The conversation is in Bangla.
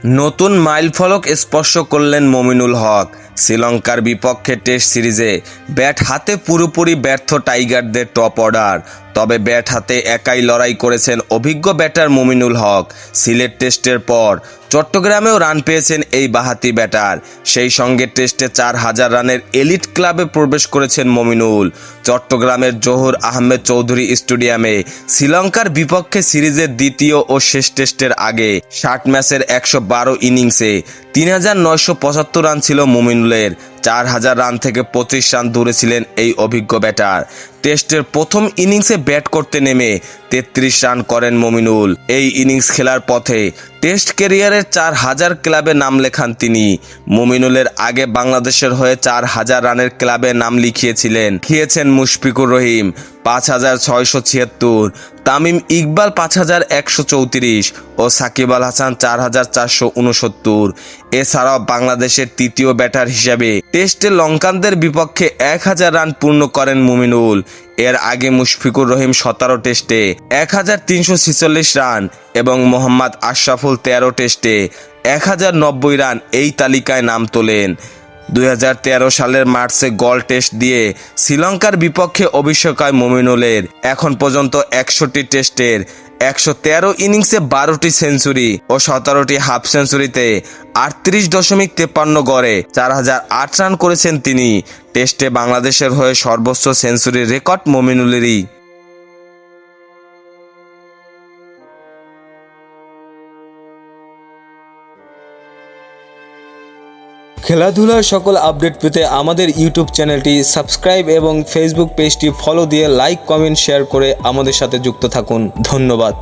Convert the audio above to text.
নতুন মাইলফলক স্পর্শ করলেন মমিনুল হক। শ্রীলঙ্কার বিপক্ষে টেস্ট সিরিজে ব্যাট হাতে পুরোপুরি ব্যর্থ টাইগারদের টপ অর্ডার। তবে ব্যাট হাতে একাই লড়াই করেছেন অভিজ্ঞ ব্যাটার মমিনুল হক। সিলেট টেস্টের পর চট্টগ্রামেও রান পেয়েছেন এই বাঁহাতি ব্যাটার। সেই সঙ্গে টেস্টে 4,000 রানের এলিট ক্লাবে প্রবেশ করেছেন মমিনুল। চট্টগ্রামের জহুর আহমেদ চৌধুরী স্টেডিয়ামে শ্রীলঙ্কার বিপক্ষে সিরিজের দ্বিতীয় ও শেষ টেস্টের আগে 60 ম্যাচের 112 ইনিংসে 3,975 রান ছিল মমিনুলের। 4,000 রান থেকে 25 রান দূরে ছিলেন এই অভিজ্ঞ ব্যাটার। টেস্টের প্রথম ইনিংসে ব্যাট করতে নেমে 33 রান করেন মমিনুল। এই ইনিংস খেলার পথে টেস্ট ক্যারিয়ারের 4,000 ক্লাবে নাম লেখান তিনি। মমিনুলের আগে বাংলাদেশের হয়ে 4,000 রানের ক্লাবে নাম লিখিয়েছেন মুশফিকুর রহিম 5,676, তামিম ইকবাল 5,134 ও সাকিব আল হাসান 4,469। এছাড়াও বাংলাদেশের তৃতীয় ব্যাটার হিসেবে টেস্টে লঙ্কানদের বিপক্ষে 1,000 রান পূর্ণ করেন মমিনুল। এর আগে মুশফিকুর রহিম 17 টেস্টে 1,346 রান এবং মোহাম্মদ আশরাফুল 13 টেস্টে 1,090 রান এই তালিকায় নাম তোলেন। 2013 সালের মার্চে গল টেস্ট দিয়ে শ্রীলঙ্কার বিপক্ষে অভিষেক হয় মমিনুলের। এখন পর্যন্ত 61 টেস্টের 113 ইনিংসে 12টি সেঞ্চুরি ও 17টি হাফ সেঞ্চুরিতে 38.53 গড়ে 4,008 রান করেছেন তিনি। টেস্টে বাংলাদেশের হয়ে সর্বোচ্চ সেঞ্চুরির রেকর্ড মমিনুলেরই। খেলাধুলার সকল আপডেট পেতে আমাদের ইউটিউব চ্যানেলটি সাবস্ক্রাইব এবং ফেসবুক পেজটি ফলো দিয়ে লাইক, কমেন্ট, শেয়ার করে আমাদের সাথে যুক্ত থাকুন। ধন্যবাদ।